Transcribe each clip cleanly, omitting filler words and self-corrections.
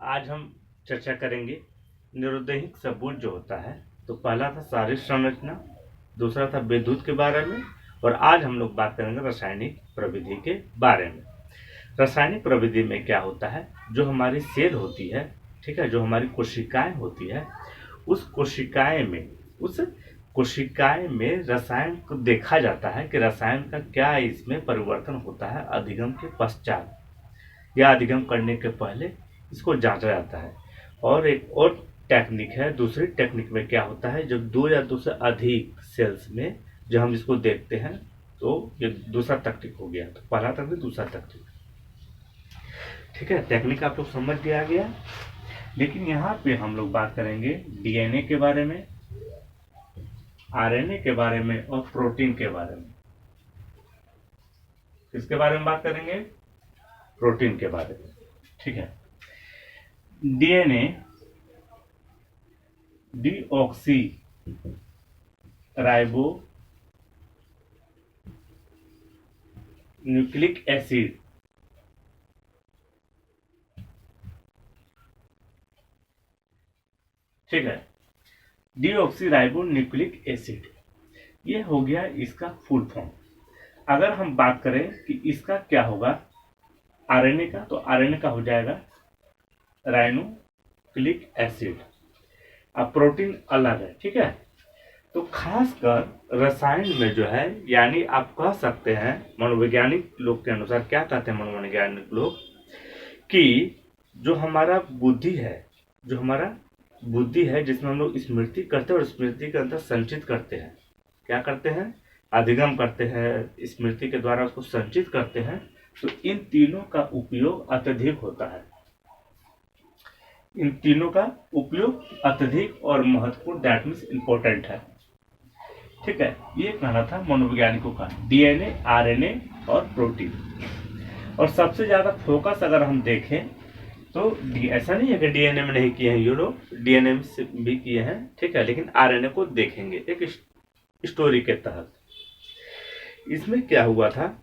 आज हम चर्चा करेंगे निरुदैहिक सबूत जो होता है। तो पहला था शारीरिक संरचना, दूसरा था विद्युत के बारे में, और आज हम लोग बात करेंगे रासायनिक प्रविधि के बारे में। रासायनिक प्रविधि में क्या होता है, जो हमारी सेल होती है, ठीक है, जो हमारी कोशिकाएं होती है, उस कोशिकाएं में रसायन को देखा जाता है कि रसायन का क्या इसमें परिवर्तन होता है अधिगम के पश्चात या अधिगम करने के पहले इसको जांचा जाता है। और एक और टेक्निक है, दूसरी टेक्निक में क्या होता है, जब दो या दो से अधिक सेल्स में जब हम इसको देखते हैं तो ये दूसरा तकनीक हो गया। तो पहला तकनीक, दूसरा तकनीक, ठीक है। टेक्निक आप लोग समझ गया गया। लेकिन यहाँ पे हम लोग बात करेंगे डीएनए के बारे में, आरएनए के बारे में और प्रोटीन के बारे में। किसके बारे में बात करेंगे? प्रोटीन के बारे में, ठीक है। DNA deoxy ribo nucleic acid, ठीक है, डीऑक्सी राइबो न्यूक्लिक एसिड, ये हो गया इसका फुल फॉर्म। अगर हम बात करें कि इसका क्या होगा आरएनए का, तो आरएनए का हो जाएगा राइनोक्लिक एसिड। अब प्रोटीन अलग है, ठीक है। तो खासकर रसायन में जो है, यानी आप कह सकते हैं मनोवैज्ञानिक लोग के अनुसार, क्या कहते हैं मनोवैज्ञानिक लोग, कि जो हमारा बुद्धि है जिसमें हम लोग स्मृति करते हैं और स्मृति के अंदर संचित करते हैं, क्या करते हैं, अधिगम करते हैं, स्मृति के द्वारा उसको संचित करते हैं। तो इन तीनों का उपयोग अत्यधिक होता है, इन तीनों का उपयोग अत्यधिक और महत्वपूर्ण, दैट मीन्स इंपॉर्टेंट है, ठीक है। ये कहना था मनोवैज्ञानिकों का, डीएनए, आरएनए और प्रोटीन। और सबसे ज्यादा फोकस अगर हम देखें तो ऐसा नहीं है कि डीएनए में नहीं किए हैं ये लोग, डीएनए में भी किए हैं, ठीक है। लेकिन आरएनए को देखेंगे एक स्टोरी के तहत। इसमें क्या हुआ था,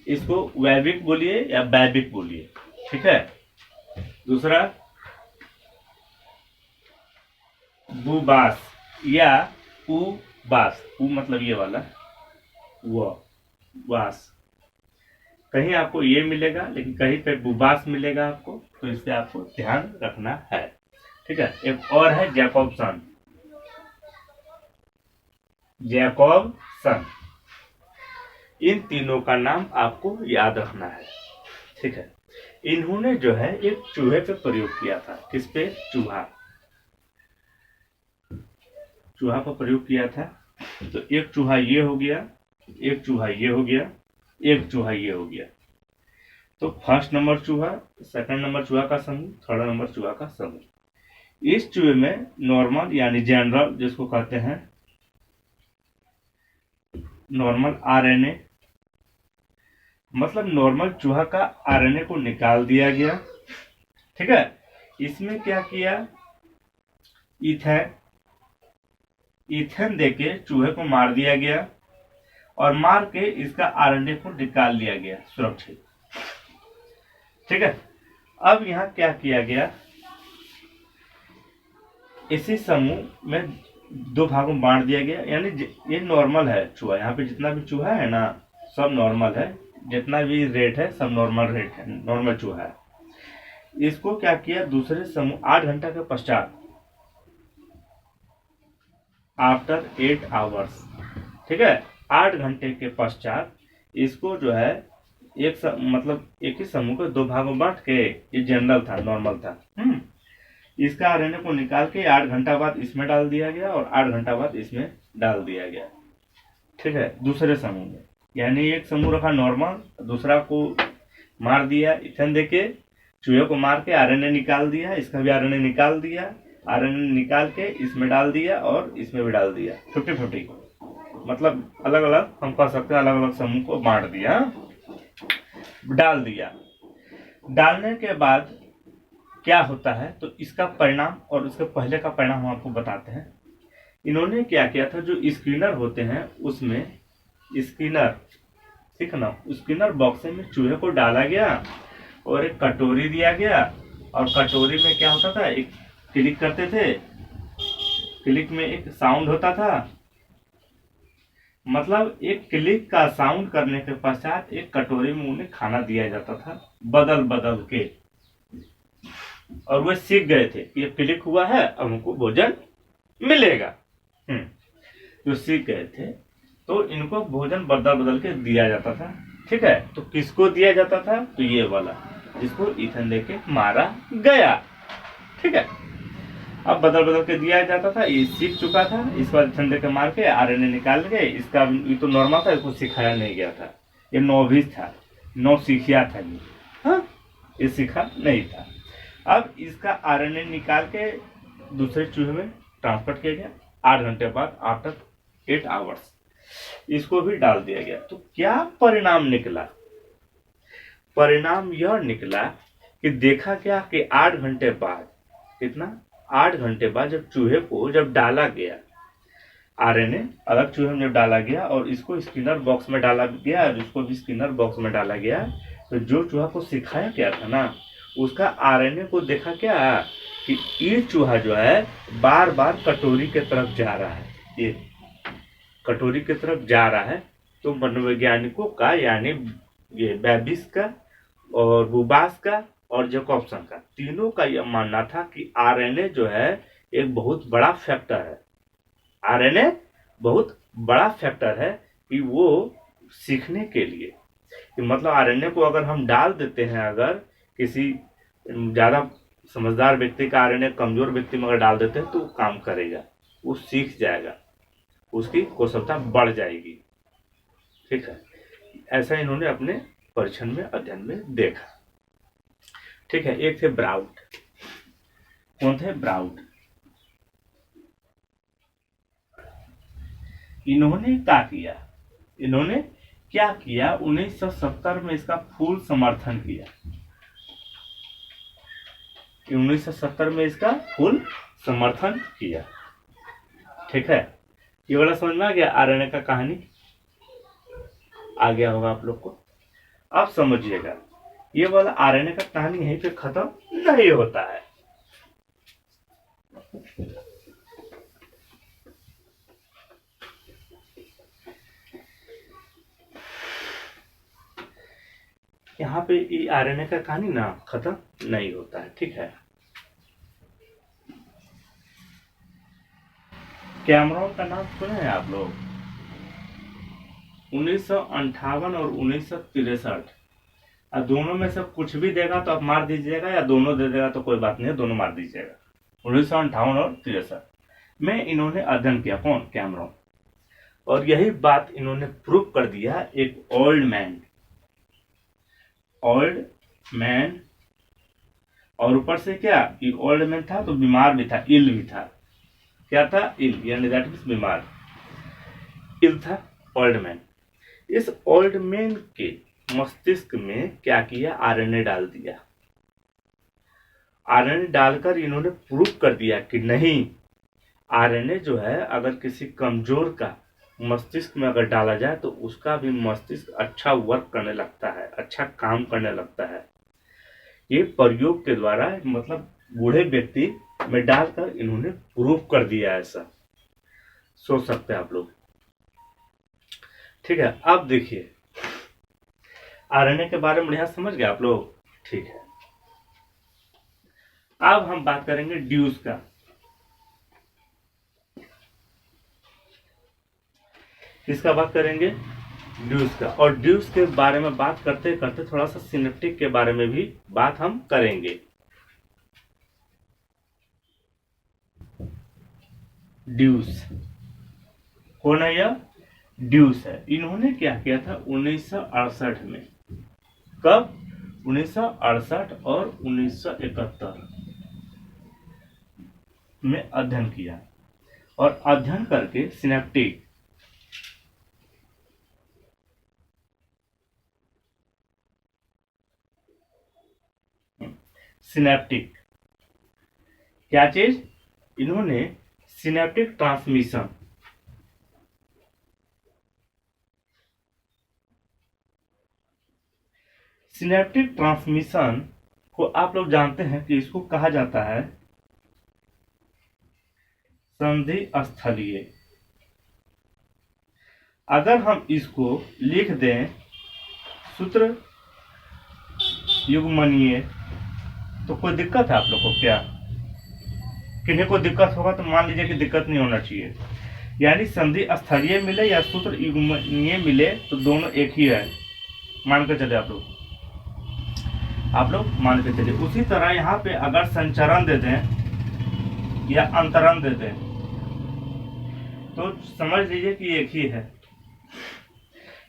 इसको वैबिक बोलिए या बैबिक बोलिए, ठीक है। दूसरा बुबास या उबास, उ मतलब ये वाला, वो बास, कहीं आपको ये मिलेगा लेकिन कहीं पे बुबास मिलेगा आपको, तो इससे आपको ध्यान रखना है, ठीक है। एक और है जैकॉबसन, इन तीनों का नाम आपको याद रखना है, ठीक है। इन्होंने जो है एक चूहे पे प्रयोग किया था। किस पे? चूहा पर प्रयोग किया था। तो एक चूहा ये हो गया, एक चूहा ये हो गया, एक चूहा ये हो गया। तो फर्स्ट नंबर चूहा, सेकंड नंबर चूहा का समूह, थर्ड नंबर चूहा का समूह। इस चूहे में नॉर्मल यानी जनरल, जिसको कहते हैं नॉर्मल आरएनए, मतलब नॉर्मल चूहा का आरएनए को निकाल दिया गया, ठीक है। इसमें क्या किया, इथेन देके चूहे को मार दिया गया और मार के इसका आरएनए को निकाल लिया गया सुरक्षित, ठीक है। अब यहाँ क्या किया गया, इसी समूह में दो भागों में बांट दिया गया, यानी ये नॉर्मल है चूहा, यहाँ पे जितना भी चूहा है ना सब नॉर्मल है, जितना भी रेट है सब नॉर्मल रेट है, नॉर्मल चूहा है। इसको क्या किया, दूसरे समूह 8 घंटा के पश्चात, आफ्टर 8 आवर्स, ठीक है, 8 घंटे के पश्चात इसको जो है मतलब एक ही समूह को दो भागों में बांट के, ये जनरल था, नॉर्मल था, इसका आरएनए को निकाल के 8 घंटा बाद इसमें डाल दिया गया और 8 घंटा बाद इसमें डाल दिया गया, ठीक है, दूसरे समूह में। यानी एक समूह रखा नॉर्मल, दूसरा को मार दिया इथेन देके, चूहे को मार के आरएनए निकाल दिया, इसका भी आरएनए निकाल दिया, आरएनए निकाल के इसमें डाल दिया और इसमें भी डाल दिया, 50-50, मतलब अलग अलग हम कह सकते हैं, अलग अलग समूह को बांट दिया, डाल दिया। डालने के बाद क्या होता है, तो इसका परिणाम और उसके पहले का परिणाम हम आपको बताते हैं। इन्होंने क्या किया था, जो स्क्रीनर होते हैं उसमें स्क्रीनर, ठीक है ना, स्क्रीनर बॉक्स में चूहे को डाला गया और एक कटोरी दिया गया, और कटोरी में क्या होता था, एक क्लिक करते थे, क्लिक में एक साउंड होता था, मतलब एक क्लिक का साउंड करने के पश्चात एक कटोरी में उन्हें खाना दिया जाता था बदल बदल के, और वे सीख गए थे कि ये क्लिक हुआ है अब हमको भोजन मिलेगा। जो सीख गए थे तो इनको भोजन बदल बदल के दिया जाता था। ठीक है, तो किसको दिया जाता था, तो ये वाला जिसको ईथन दे के मारा गया। ठीक है, अब बदल बदल के दिया जाता था, ये सीख चुका था, इस बार ईथन दे के मार के आरएनए निकाल के, इसका ये तो नॉर्मल था, इसको सिखाया नहीं गया था, ये नौवीस था, नौ सीखिया था ये, हाँ ये सीखा नहीं था। अब इसका आरएनए निकाल के दूसरे चूहे में ट्रांसफर किया गया, 8 घंटे बाद, आफ्टर 8 आवर्स इसको भी डाल दिया गया। तो क्या परिणाम निकला, परिणाम यह निकला कि देखा क्या कि 8 घंटे बाद, कितना, 8 घंटे बाद जब चूहे को जब डाला गया आरएनए, अलग चूहे में जब डाला गया और इसको स्किनर बॉक्स में डाला गया और इसको भी स्किनर बॉक्स में डाला गया, तो जो चूहा को सिखाया गया था ना, उसका आरएनए को देखा क्या कि ये चूहा जो है बार बार कटोरी के तरफ जा रहा है, ये कटोरी की तरफ जा रहा है। तो मनोवैज्ञानिकों का, यानी ये बेबिस का और बुबास का और जैकबसन का, तीनों का यह मानना था कि आरएनए जो है एक बहुत बड़ा फैक्टर है, आरएनए बहुत बड़ा फैक्टर है कि वो सीखने के लिए, कि मतलब आरएनए को अगर हम डाल देते हैं, अगर किसी ज्यादा समझदार व्यक्ति का आरएनए कमजोर व्यक्ति में अगर डाल देते हैं तो वो काम करेगा, वो सीख जाएगा, उसकी कौशलता बढ़ जाएगी। ठीक है, ऐसा इन्होंने अपने परीक्षण में, अध्ययन में देखा। ठीक है, एक थे ब्राउट, कौन थे, ब्राउट। इन्होंने क्या किया, इन्होंने क्या किया, 1970 में इसका फुल समर्थन किया, 1970 में इसका फुल समर्थन किया। ठीक है, ये वाला समझ में आ गया, आरएनए का कहानी आ गया होगा आप लोग को। अब समझिएगा, ये वाला आरएनए का कहानी यहीं पे खत्म नहीं होता है। यहाँ पे ये आरएनए का कहानी ना खत्म नहीं होता है। ठीक है, कैमरॉन का नाम सुने हैं आप लोग, 1958 और 1963, और दोनों में से कुछ भी देगा तो आप मार दीजिएगा, या दोनों दे देगा तो कोई बात नहीं है, दोनों मार दीजिएगा। 1958 और 63 में इन्होंने अध्ययन किया, कौन, कैमरॉन, और यही बात इन्होंने प्रूव कर दिया। एक ओल्ड मैन, और ऊपर से क्या, ये ओल्ड मैन था तो बीमार भी था, इल भी था, क्या था, इल, यानी दैट मीन्स बीमार, इल था ओल्ड मैन। इस ओल्ड मैन के मस्तिष्क में क्या किया, आरएनए डाल दिया, आरएनए डालकर इन्होंने प्रूव कर दिया कि नहीं, आरएनए जो है अगर किसी कमजोर का मस्तिष्क में अगर डाला जाए तो उसका भी मस्तिष्क अच्छा वर्क करने लगता है, अच्छा काम करने लगता है। ये प्रयोग के द्वारा, मतलब बूढ़े व्यक्ति में डालकर इन्होंने प्रूव कर दिया, ऐसा सोच सकते हैं आप लोग। ठीक है, अब देखिए आरएनए के बारे में बढ़िया समझ गए आप लोग। ठीक है, अब हम बात करेंगे ड्यूस का। किसका बात करेंगे, ड्यूस का। और ड्यूस के बारे में बात करते करते थोड़ा सा सिनेप्टिक के बारे में भी बात हम करेंगे। ड्यूस कौन है, यह ड्यूस है। इन्होंने क्या किया था 1968 में, कब, 1968 और 1971 में अध्ययन किया, और अध्ययन करके सिनेप्टिक क्या चीज, इन्होंने सिनेप्टिक ट्रांसमिशन। सिनेप्टिक ट्रांसमिशन को आप लोग जानते हैं कि इसको कहा जाता है संधि स्थलीय। अगर हम इसको लिख दें सूत्र युग्मनीय तो कोई दिक्कत है आप लोग को क्या? किन्हीं को दिक्कत होगा तो मान लीजिए कि दिक्कत नहीं होना चाहिए। यानी संधि स्थलीय मिले या सूत्र युग्मनीय मिले तो दोनों एक ही है, मान के चले आप लोग मान के चलिए। उसी तरह यहाँ पे अगर संचरण दे दें या अंतरण दे दें तो समझ लीजिए कि एक ही है।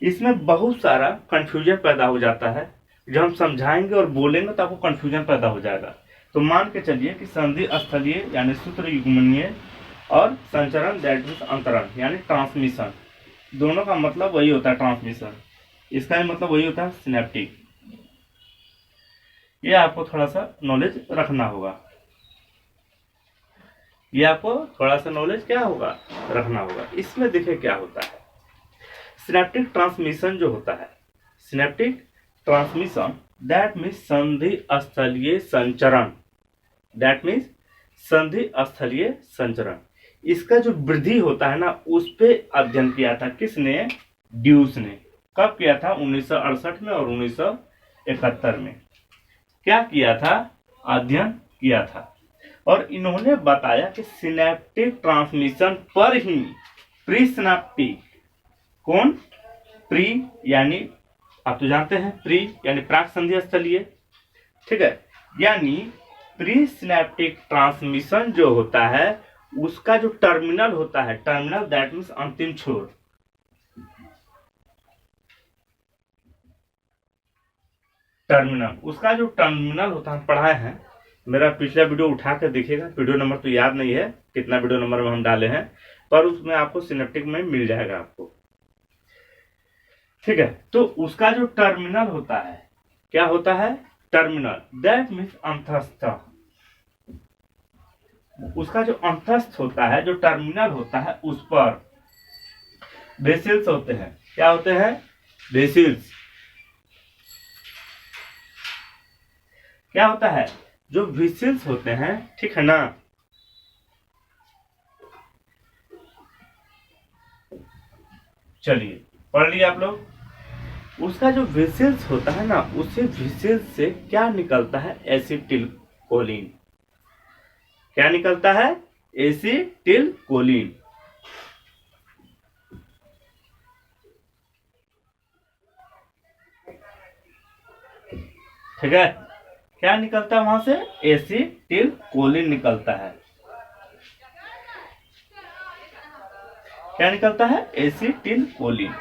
इसमें बहुत सारा कंफ्यूजन पैदा हो जाता है, जो हम समझाएंगे और बोलेंगे तो आपको कंफ्यूजन पैदा हो जाएगा। तो मान के चलिए कि संधि स्थलीय यानी सूत्र युग्मनीय और संचरण दैट मीन्स अंतरण यानी ट्रांसमिशन, दोनों का मतलब वही होता है ट्रांसमिशन। इसका भी मतलब वही होता है सिनेप्टिक। ये आपको थोड़ा सा नॉलेज रखना होगा, ये आपको थोड़ा सा नॉलेज क्या होगा रखना होगा। इसमें देखिए क्या होता है सिनेप्टिक ट्रांसमिशन जो होता है, सिनेप्टिक ट्रांसमिशन दैट मीन्स संधि स्थलीय संचरण, दैट मीन्स संधि स्थलीय संचरण। इसका जो वृद्धि होता है ना उस पे अध्ययन किया था किसने? ड्यूस ने। कब किया था? 1968 में और 1971 में क्या किया था? अध्ययन किया था। और इन्होंने बताया कि सिनेप्टिक ट्रांसमिशन पर ही प्री सिनेप्टिक, कौन? प्री यानी आप तो जानते हैं प्री यानी प्राक संधि स्थलीय, ठीक है। यानी प्री सिनेप्टिक ट्रांसमिशन जो होता है उसका जो टर्मिनल होता है, टर्मिनल दैट मीन्स अंतिम छोर, टर्मिनल, उसका जो टर्मिनल होता है, हम पढ़ाए हैं। मेरा पिछला वीडियो उठा कर देखिएगा, वीडियो नंबर तो याद नहीं है कितना वीडियो नंबर में हम डाले हैं, पर उसमें आपको सिनेप्टिक में मिल जाएगा आपको, ठीक है। तो उसका जो टर्मिनल होता है क्या होता है? टर्मिनल दैट मीन्स अंतस्थ, उसका जो अंतस्थ होता है, जो टर्मिनल होता है, उस पर वेसिल्स होते हैं। क्या होते हैं? वेसिल्स। क्या होता है? जो वेसिल्स होते हैं, ठीक है ना। चलिए पढ़ लिया आप लोग। उसका जो वेसिल्स होता है ना, उसे वेसिल्स से क्या निकलता है? एसिटिलकोलिन। क्या निकलता है? एसिटिलकोलिन। ठीक है, क्या निकलता है वहां से? एसिटिलकोलिन निकलता है। क्या निकलता है? एसिटिलकोलिन।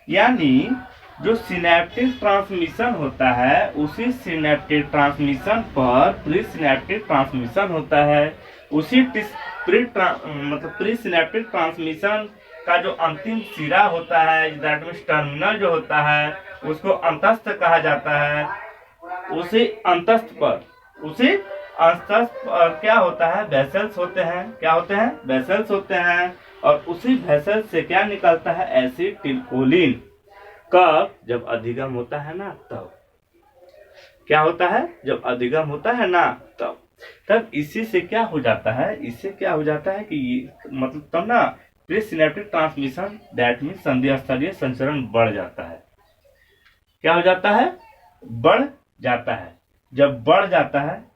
यानी जो सिनेप्टिक ट्रांसमिशन होता है उसी सिनेप्टिक ट्रांसमिशन पर प्री सिनेप्टिक ट्रांसमिशन होता है। उसी प्री सिनेप्टिक ट्रांसमिशन का जो अंतिम सिरा होता है दैट मीन्स टर्मिनल जो होता है उसको अंतस्थ कहा जाता है। उसी अंतस्थ पर क्या होता है? वेसल्स होते हैं। क्या होते हैं? वेसल्स होते हैं। और उसी वेसल से क्या निकलता है? एसिटिलकोलिन। कब? जब अधिगम होता है ना तब। क्या होता है? जब अधिगम होता है ना तब इसी से क्या हो जाता है? इससे क्या हो जाता है कि मतलब तब ना pre synaptic transmission that means संधि स्थलीय संचरण बढ़ जाता है। क्या हो जाता है? बढ़ जाता है। जब बढ़ जाता है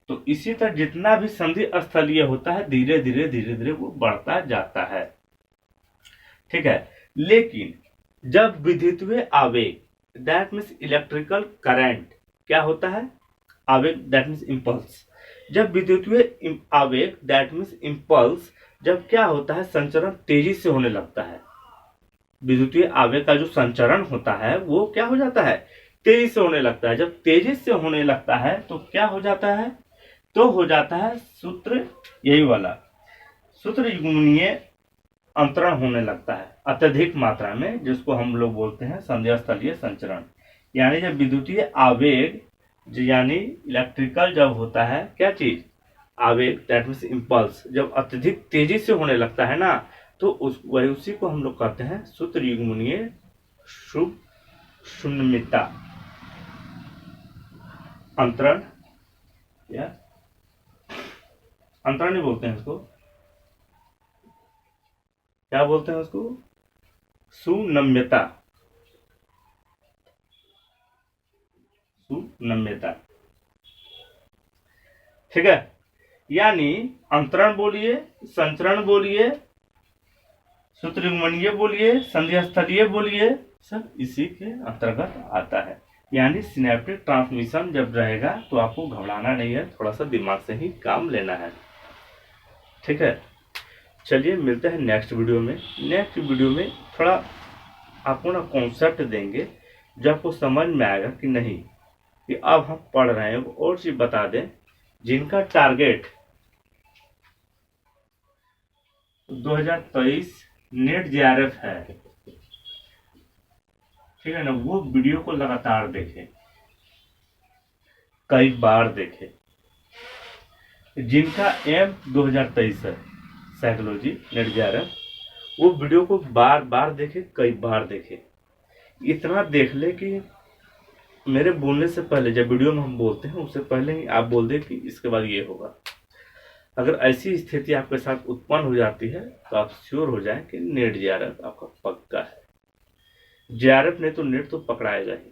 तो इसी तरह जितना भी संधि स्थलीय होता है धीरे धीरे वो बढ़ता जाता है, ठीक है। लेकिन जब विद्युतीय आवेग दैट मीन्स इलेक्ट्रिकल करंट, क्या होता है? आवेग दैट मीन्स इंपल्स। जब विद्युतीय आवेग दैट मीन्स इंपल्स जब क्या होता है? संचरण तेजी से होने लगता है। विद्युतीय आवेग का जो संचरण होता है वो क्या हो जाता है? तेजी से होने लगता है। जब तेजी से होने लगता है तो क्या हो जाता है? तो हो जाता है सूत्र, यही वाला सूत्र युग्मनीय अंतरण होने लगता है अत्यधिक मात्रा में, जिसको हम लोग बोलते हैं संधि स्थलीय संचरण। यानी जब विद्युतीय आवेग यानी इलेक्ट्रिकल जब होता है क्या चीज? आवेग दैट मीन्स इम्पल्स जब अत्यधिक तेजी से होने लगता है ना, तो उसी को हम लोग कहते हैं सूत्रयुग्मनीय शुभ शून्यता अंतरण, या अंतरण ही बोलते हैं इसको, क्या बोलते हैं उसको, सुनम्यता, सुनम्यता। ठीक है, यानी अंतरण बोलिए, संचरण बोलिए, सूत्रयुग्मनीय बोलिए, संधि स्थलीय बोलिए, सब इसी के अंतर्गत आता है। यानी सिनेप्टिक ट्रांसमिशन जब रहेगा तो आपको घबराना नहीं है, थोड़ा सा दिमाग से ही काम लेना है। ठीक है, चलिए मिलते हैं नेक्स्ट वीडियो में। नेक्स्ट वीडियो में थोड़ा आपको ना कॉन्सेप्ट देंगे जो आपको समझ में आएगा कि नहीं कि अब हम पढ़ रहे हैं। और चीज बता दें, जिनका टारगेट 2023 नेट जेआरएफ है, ठीक है ना, वो वीडियो को लगातार देखें, कई बार देखें। जिनका एम 2023 है साइकोलॉजी नेट जेआरएफ, वो वीडियो को बार बार देखे, कई बार देखे, इतना देख ले कि मेरे बोलने से पहले, जब वीडियो में हम बोलते हैं उससे पहले ही आप बोल दे कि इसके बाद ये होगा। अगर ऐसी स्थिति आपके साथ उत्पन्न हो जाती है तो आप श्योर हो जाएं कि नेट जेआरएफ आपका पक्का है। जेआरएफ नहीं तो नेट तो पकड़ाएगा ही,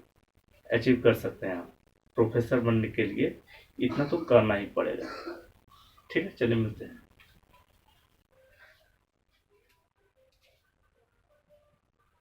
अचीव कर सकते हैं आप। प्रोफेसर बनने के लिए इतना तो करना ही पड़ेगा। ठीक है, चलिए मिलते हैं।